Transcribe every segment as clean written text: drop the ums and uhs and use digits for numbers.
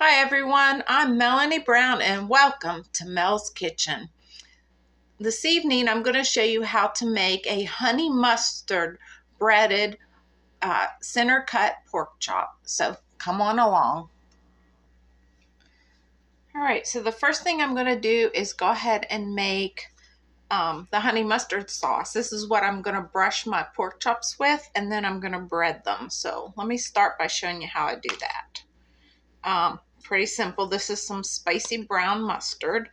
Hi everyone, I'm Melanie Brown and welcome to Mel's Kitchen. This evening I'm going to show you how to make a honey mustard breaded center cut pork chop. So come on along. Alright, so the first thing I'm going to do is go ahead and make the honey mustard sauce. This is what I'm going to brush my pork chops with, and then I'm going to bread them. So let me start by showing you how I do that. Pretty simple. This is some spicy brown mustard,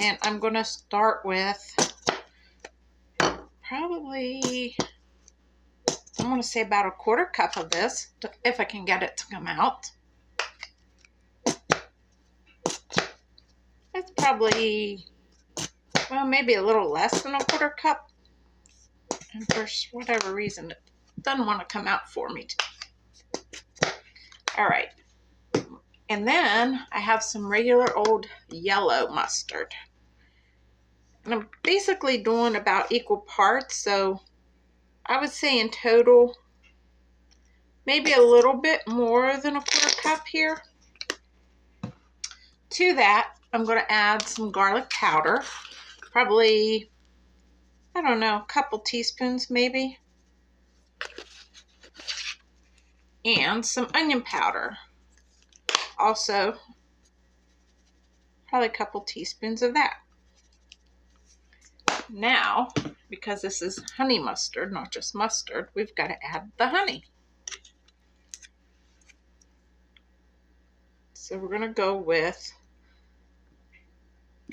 and I'm going to start with probably, I'm going to say about a quarter cup of this, if I can get it to come out. That's probably, well, maybe a little less than a quarter cup, and for whatever reason it doesn't want to come out for me. All right. And then I have some regular old yellow mustard. And I'm basically doing about equal parts, so I would say in total, maybe a little bit more than a quarter cup here. To that, I'm going to add some garlic powder, probably, I don't know, a couple teaspoons maybe. And some onion powder. Also, probably a couple teaspoons of that. Now, because this is honey mustard, not just mustard, we've got to add the honey. So we're going to go with,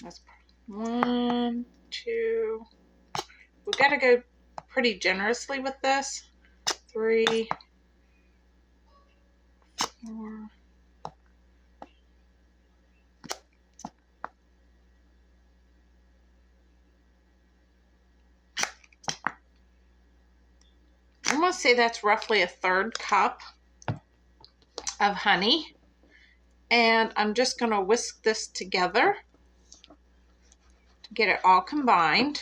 that's 1, 2, we've got to go pretty generously with this. 3, 4, I'm going to say that's roughly a 1/3 cup of honey. And I'm just going to whisk this together to get it all combined.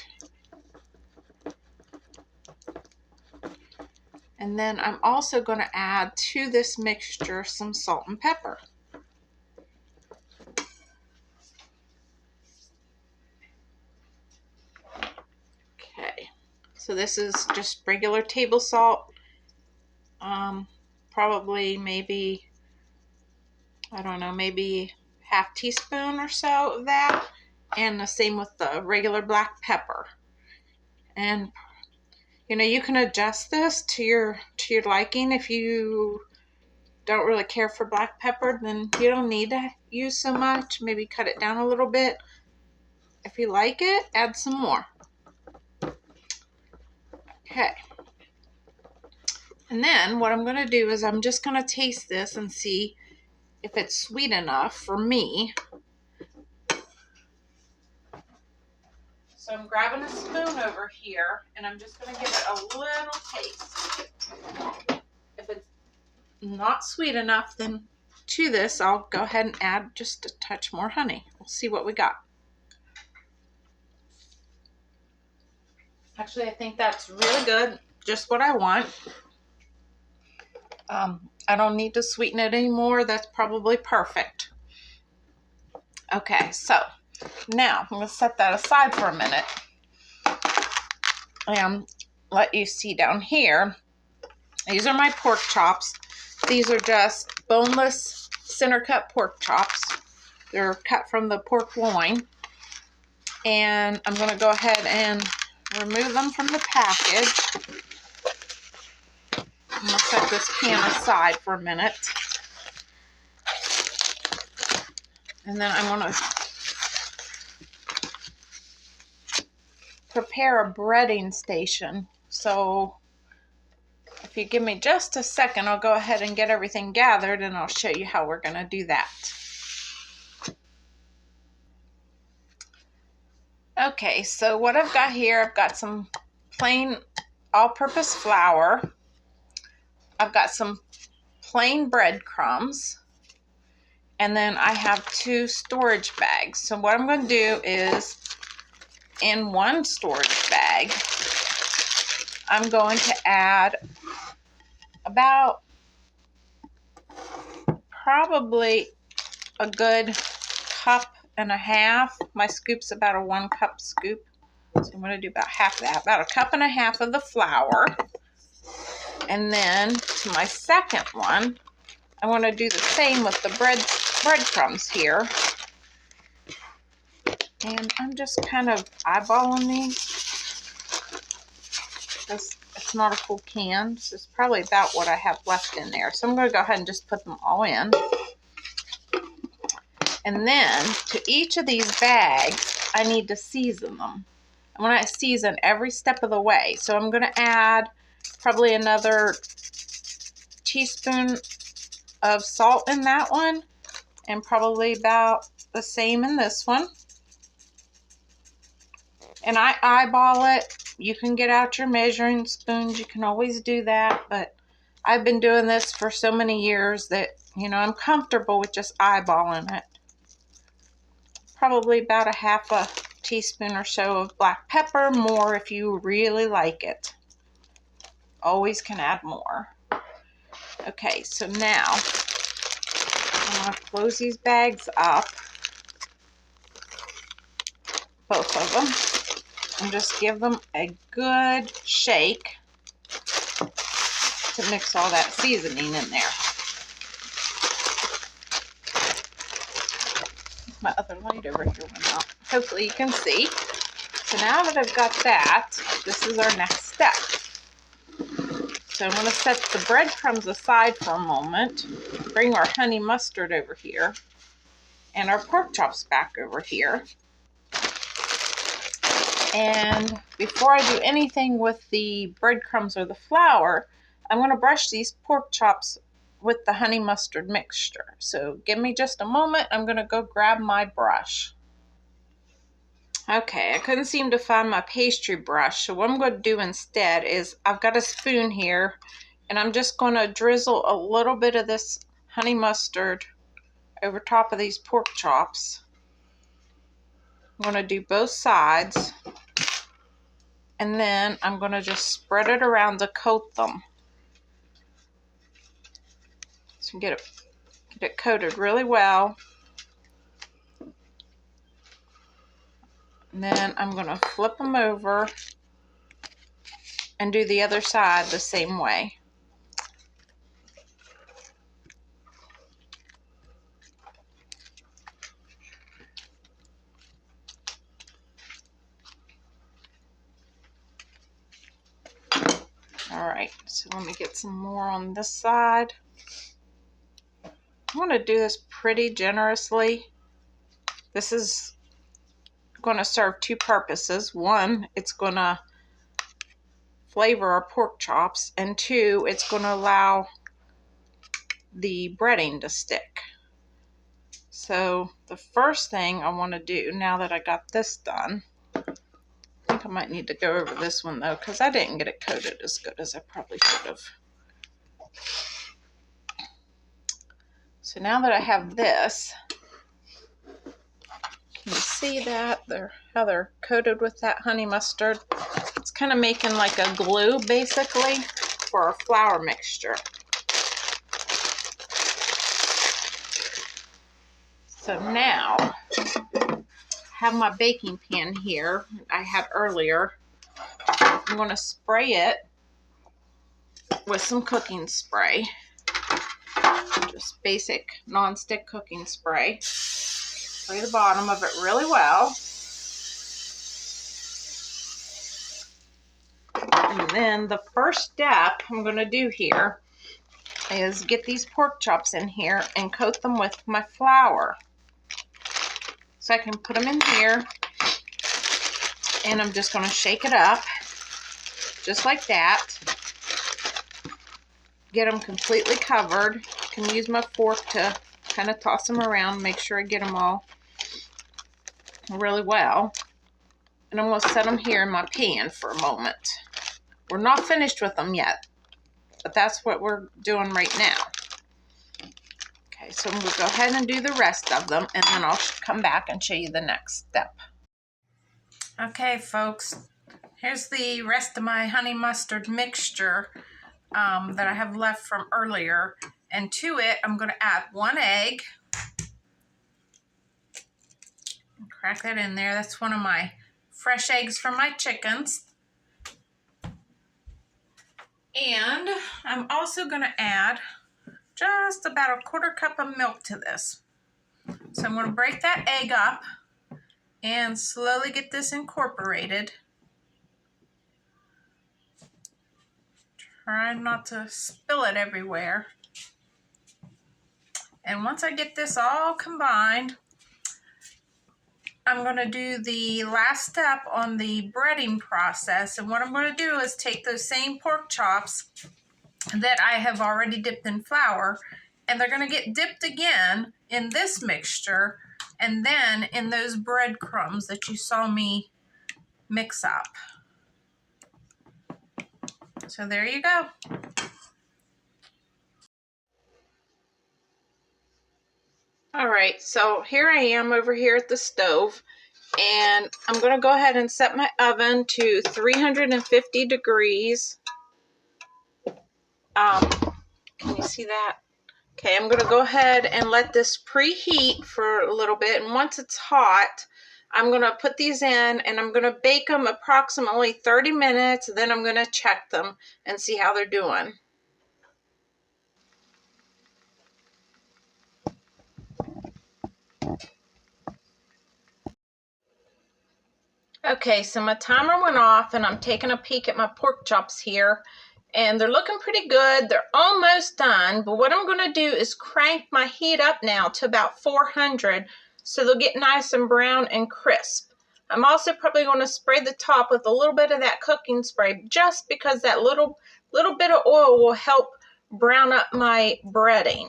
And then I'm also going to add to this mixture some salt and pepper. Okay, so this is just regular table salt. Probably maybe, I don't know, maybe half teaspoon or so of that. And the same with the regular black pepper. And you know, you can adjust this to your liking. If you don't really care for black pepper, then you don't need to use so much. Maybe cut it down a little bit. If you like it, add some more. Okay. And then what I'm going to do is I'm just going to taste this and see if it's sweet enough for me. So I'm grabbing a spoon over here, and I'm just going to give it a little taste. If it's not sweet enough, then to this, I'll go ahead and add just a touch more honey. We'll see what we got. Actually, I think that's really good. Just what I want. I don't need to sweeten it anymore. That's probably perfect. Okay, so now I'm going to set that aside for a minute and let you see down here. These are my pork chops. These are just boneless center cut pork chops. They're cut from the pork loin. And I'm going to go ahead and remove them from the package. I'm going to set this pan aside for a minute. And then I'm going to prepare a breading station. So if you give me just a second, I'll go ahead and get everything gathered, and I'll show you how we're going to do that. Okay, so what I've got here, I've got some plain all-purpose flour. I've got some plain breadcrumbs. And then I have 2 storage bags. So what I'm going to do is, in one storage bag, I'm going to add about probably a good cup and a half. My scoop's about a 1 cup scoop. So I'm going to do about half that, about a cup and a half of the flour. And then to my second one, I want to do the same with the breadcrumbs here. And I'm just kind of eyeballing these because it's not a full can. This is probably about what I have left in there. So I'm going to go ahead and just put them all in. And then to each of these bags, I need to season them. I want to season every step of the way. So I'm going to add probably another teaspoon of salt in that one, and probably about the same in this one. And I eyeball it. You can get out your measuring spoons. You can always do that. But I've been doing this for so many years that, you know, I'm comfortable with just eyeballing it. Probably about a half a teaspoon or so of black pepper, more if you really like it. Always can add more. Okay, so now I'm going to close these bags up, both of them, and just give them a good shake to mix all that seasoning in there. My other light over here went out. Hopefully you can see. So now that I've got that, this is our next step. So I'm going to set the breadcrumbs aside for a moment, bring our honey mustard over here, and our pork chops back over here. And before I do anything with the breadcrumbs or the flour, I'm going to brush these pork chops with the honey mustard mixture. So give me just a moment. I'm going to go grab my brush. Okay, I couldn't seem to find my pastry brush. So what I'm going to do instead is I've got a spoon here, and I'm just going to drizzle a little bit of this honey mustard over top of these pork chops. I'm going to do both sides, and then I'm going to just spread it around to coat them. So get it coated really well. And then I'm going to flip them over and do the other side the same way. Alright, so let me get some more on this side. I want to do this pretty generously. This is going to serve two purposes. One, it's going to flavor our pork chops, and two, it's going to allow the breading to stick. So the first thing I want to do, now that I got this done, I think I might need to go over this one though, because I didn't get it coated as good as I probably should have. So now that I have this, can you see that how they're coated with that honey mustard? It's kind of making like a glue basically for our flour mixture. So now I have my baking pan here I had earlier. I'm going to spray it with some cooking spray. Just basic non-stick cooking spray. Spray the bottom of it really well. And then the first step I'm going to do here is get these pork chops in here and coat them with my flour. So I can put them in here, and I'm just going to shake it up just like that. Get them completely covered. I can use my fork to kind of toss them around, make sure I get them all really well. And I'm going to set them here in my pan for a moment. We're not finished with them yet, but that's what we're doing right now. Okay, so I'm going to go ahead and do the rest of them, and then I'll come back and show you the next step. Okay, folks, here's the rest of my honey mustard mixture that I have left from earlier. And to it, I'm going to add 1 egg. Crack that in there. That's one of my fresh eggs from my chickens. And I'm also going to add just about a 1/4 cup of milk to this. So I'm going to break that egg up and slowly get this incorporated. Try not to spill it everywhere. And once I get this all combined, I'm going to do the last step on the breading process. And what I'm going to do is take those same pork chops that I have already dipped in flour, and they're going to get dipped again in this mixture and then in those breadcrumbs that you saw me mix up. So there you go. All right, so here I am over here at the stove, and I'm going to go ahead and set my oven to 350 degrees. Can you see that? Okay, I'm going to go ahead and let this preheat for a little bit, and once it's hot, I'm going to put these in, and I'm going to bake them approximately 30 minutes, then I'm going to check them and see how they're doing. Okay, so my timer went off, and I'm taking a peek at my pork chops here, and they're looking pretty good. They're almost done, but what I'm going to do is crank my heat up now to about 400 so they'll get nice and brown and crisp. I'm also probably going to spray the top with a little bit of that cooking spray just because that little bit of oil will help brown up my breading.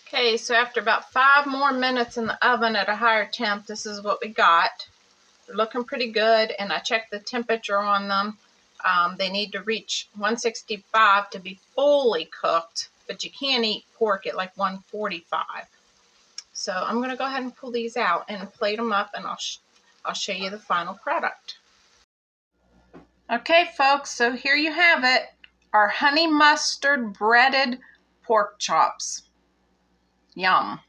Okay, so after about 5 more minutes in the oven at a higher temp, this is what we got. They're looking pretty good, and I checked the temperature on them. They need to reach 165 to be fully cooked, but you can eat pork at like 145. So I'm going to go ahead and pull these out and plate them up, and I'll show you the final product. Okay, folks, so here you have it, our honey mustard breaded pork chops. Yum.